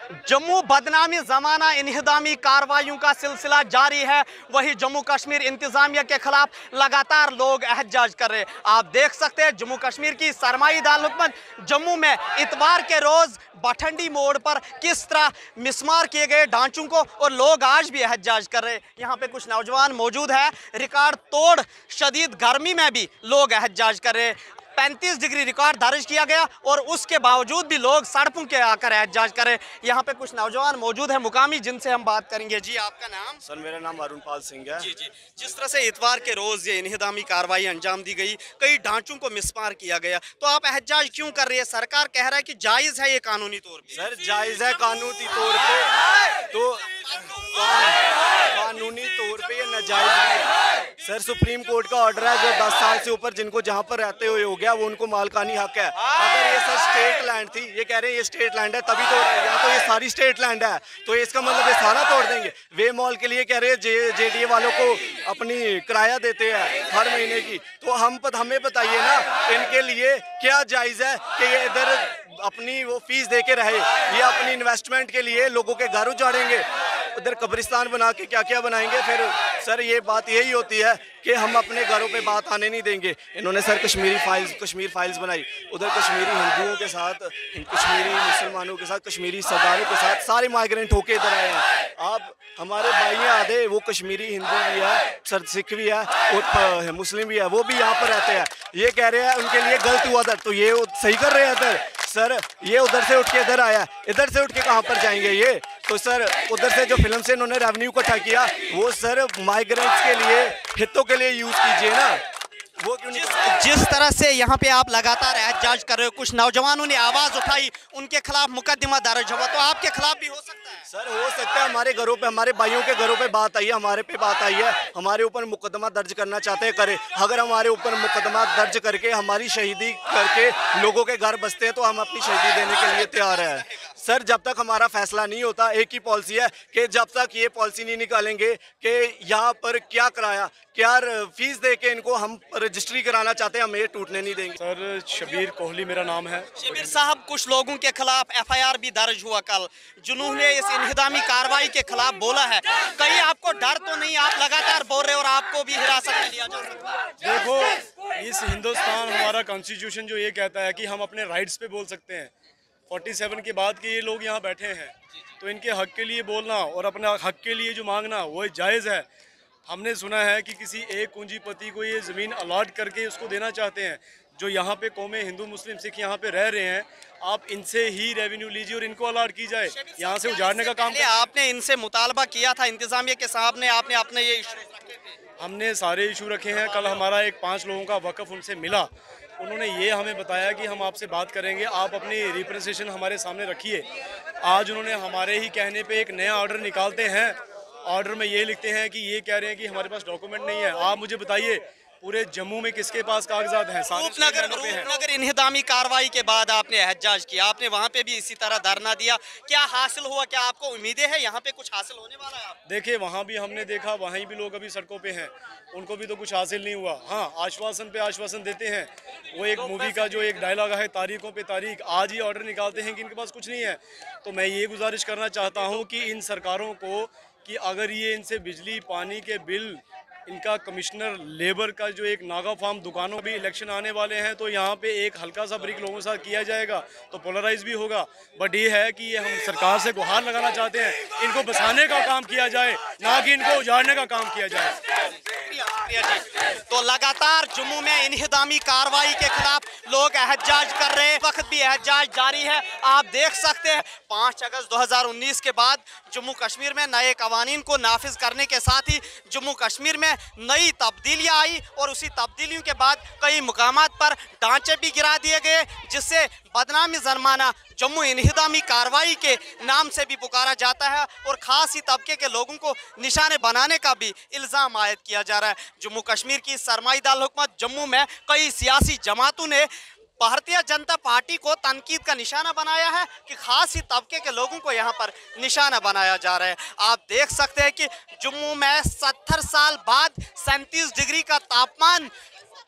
जम्मू बदनामी जमाना इन्हिदामी कार्रवाइयों का सिलसिला जारी है। वही जम्मू कश्मीर इंतजामिया के खिलाफ लगातार लोग एहतजाज कर रहे हैं। आप देख सकते हैं जम्मू कश्मीर की सरमाई दारकूमत जम्मू में इतवार के रोज बठंडी मोड़ पर किस तरह मिसमार किए गए ढांचों को, और लोग आज भी एहतजाज कर रहे हैं। यहाँ पे कुछ नौजवान मौजूद है। रिकॉर्ड तोड़ शदीद गर्मी में भी लोग एहतजाज कर रहे हैं। 35 डिग्री रिकॉर्ड दर्ज किया गया और उसके बावजूद भी लोग सड़कों के आकर एहतजाज करें। यहाँ पे कुछ नौजवान मौजूद है मुकामी, जिनसे हम बात करेंगे। जी, आपका नाम? सर, मेरा नाम अरुण पाल सिंह है। जी जी। जिस तरह से इतवार के रोज ये इन्हिदामी कार्रवाई अंजाम दी गई, कई ढांचों को मिसमार किया गया, तो आप एहतजाज क्यों कर रही है? सरकार कह रहा है कि जायज है ये कानूनी तौर पे। सर, जायज है कानूनी तौर पे, तो कानूनी तौर पे ये नाजायज है। सर, सुप्रीम कोर्ट का ऑर्डर है जो 10 साल से ऊपर जिनको जहाँ पर रहते हुए हो गया वो उनको मालकानी हक है। अगर ये सर स्टेट लैंड थी, ये कह रहे हैं ये स्टेट लैंड है तभी तोड़ रहे हैं, तो ये सारी स्टेट लैंड है तो इसका मतलब ये सारा तोड़ देंगे। वे मॉल के लिए कह रहे हैं जेडीए वालों को अपनी किराया देते हैं हर महीने की, तो हमें बताइए ना इनके लिए क्या जायज़ है कि ये इधर अपनी वो फीस दे के रहे, ये अपनी इन्वेस्टमेंट के लिए लोगों के घर उजाड़ेंगे, उधर कब्रिस्तान बना के क्या क्या बनाएंगे। फिर सर ये बात यही होती है कि हम अपने घरों पे बात आने नहीं देंगे। इन्होंने सर कश्मीर फाइल्स बनाई, उधर कश्मीरी हिंदुओं के साथ, कश्मीरी मुसलमानों के साथ, कश्मीरी सरदारों के साथ सारे माइग्रेंट होके इधर आए हैं। आप हमारे भाई हैं आधे, वो कश्मीरी हिंदू भी है, सर सिख भी है और मुस्लिम भी है, वो भी यहाँ पर रहते हैं। ये कह रहे हैं उनके लिए गलत हुआ था, तो ये सही कर रहे हैं इधर। सर ये उधर से उठ के इधर आया, इधर से उठ के कहाँ पर जाएंगे ये? तो सर उधर से जो फिल्म से इन्होंने रेवेन्यू इकट्ठा किया वो सर माइग्रेंट्स के लिए, हितों के लिए यूज कीजिए ना। वो क्यों जिस तरह से यहाँ पे आप लगातार एहतजाज कर रहे हो, कुछ नौजवानों ने आवाज उठाई, उनके खिलाफ मुकदमा दर्ज हुआ, तो आपके खिलाफ भी हो सकता है? सर हो सकता है, हमारे घरों पे, हमारे भाइयों के घरों पे बात आई है, हमारे पे बात आई है, हमारे ऊपर मुकदमा दर्ज करना चाहते हैं करें। अगर हमारे ऊपर मुकदमा दर्ज करके हमारी शहीदी करके लोगों के घर बसते हैं तो हम अपनी शहीदी देने के लिए तैयार हैं। सर जब तक हमारा फैसला नहीं होता, एक ही पॉलिसी है कि जब तक ये पॉलिसी नहीं निकालेंगे कि यहाँ पर क्या कराया, क्या फीस दे के इनको हम रजिस्ट्री कराना चाहते हैं, हम ये टूटने नहीं देंगे। सर शबीर कोहली मेरा नाम है। शबीर साहब, कुछ लोगों के खिलाफ FIR भी दर्ज हुआ कल, जिन्होंने इस इन्हिदामी कार्रवाई के खिलाफ बोला है। कहीं आपको डर तो नहीं? आप लगातार बोल रहे हो और आपको भी हिरासत में लिया जा सकता है। देखो, इस हिंदुस्तान हमारा कॉन्स्टिट्यूशन जो ये कहता है कि हम अपने राइट्स पे बोल सकते हैं। 47 के बाद के ये लोग यहाँ बैठे हैं तो इनके हक के लिए बोलना और अपने हक के लिए जो मांगना वो जायज़ है। हमने सुना है कि किसी एक पूंजीपति को ये ज़मीन अलॉट करके उसको देना चाहते हैं। जो यहाँ पे कौमें हिंदू मुस्लिम सिख यहाँ पे रह रहे हैं, आप इनसे ही रेवेन्यू लीजिए और इनको अलॉट की जाए, यहाँ से उजाड़ने का काम। आपने इनसे मुतालबा किया था इंतजामिया के सामने, आपने अपने ये इशू रखे थे? हमने सारे इशू रखे हैं। कल हमारा एक 5 लोगों का वक़्फ़ उनसे मिला, उन्होंने ये हमें बताया कि हम आपसे बात करेंगे, आप अपनी रिप्रेजेंटेशन हमारे सामने रखिए। आज उन्होंने हमारे ही कहने पे एक नया ऑर्डर निकालते हैं। ऑर्डर में ये लिखते हैं कि ये कह रहे हैं कि हमारे पास डॉक्यूमेंट नहीं है। आप मुझे बताइए पूरे जम्मू में किसके पास कागजात हैं? रूपनगर इन्हिदामी कार्रवाई के बाद आपने एहतजाज किया, आपने वहाँ पे भी इसी तरह धरना दिया, क्या हासिल हुआ? क्या आपको उम्मीदें हैं यहाँ पे कुछ हासिल होने वाला है? देखिए वहाँ भी हमने देखा, वहीं भी लोग अभी सड़कों पे हैं, उनको भी तो कुछ हासिल नहीं हुआ। हाँ, आश्वासन पे आश्वासन देते हैं। वो एक मूवी का जो एक डायलॉग है, तारीखों पे तारीख, आज ही ऑर्डर निकालते हैं कि इनके पास कुछ नहीं है। तो मैं ये गुजारिश करना चाहता हूँ कि इन सरकारों को कि अगर ये इनसे बिजली पानी के बिल, इनका कमिश्नर लेबर का जो एक नागा फार्म दुकानों भी इलेक्शन आने वाले हैं तो यहाँ पे एक हल्का सा ब्रेक लोगों के साथ किया जाएगा तो पोलराइज भी होगा। बट ये है कि ये हम सरकार से गुहार लगाना चाहते हैं, इनको बसाने का काम किया जाए, ना कि इनको उजाड़ने का काम किया जाए। तो लगातार जम्मू में इन्हिदामी कार्रवाई के खिलाफ लोग एहतजाज कर रहे हैं, वक्त भी एहतजाज जारी है। आप देख सकते हैं 5 अगस्त 2019 के बाद जम्मू कश्मीर में नए कवानीन को नाफिज करने के साथ ही जम्मू कश्मीर में नई तब्दीलियां आई और उसी तब्दीलियों के बाद कई मुकामात पर ढांचे भी गिरा दिए गए, जिससे बदनामी जरमाना जम्मू इन्हिदामी कार्रवाई के नाम से भी पुकारा जाता है और खास ही तबके के लोगों को निशाने बनाने का भी इल्ज़ाम आयद किया जा रहा है। जम्मू कश्मीर की सरमाई दारकूमत जम्मू में कई सियासी जमातों ने भारतीय जनता पार्टी को तनकीद का निशाना बनाया है कि खास ही तबके के लोगों को यहाँ पर निशाना बनाया जा रहा है। आप देख सकते हैं कि जम्मू में 70 साल बाद 37 डिग्री का तापमान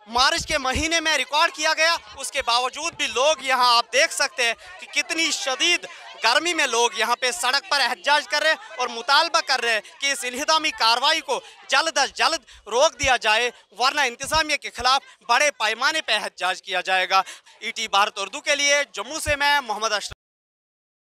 मार्च के महीने में रिकॉर्ड किया गया, उसके बावजूद भी लोग यहाँ आप देख सकते हैं कि कितनी शदीद गर्मी में लोग यहाँ पे सड़क पर एहतजाज कर रहे हैं और मुतालबा कर रहे हैं कि इस इन्हिदामी कार्रवाई को जल्द अज जल्द रोक दिया जाए, वरना इंतजामिया के खिलाफ बड़े पैमाने पर एहतजाज किया जाएगा। ET भारत उर्दू के लिए जम्मू से मैं मोहम्मद अशरफ।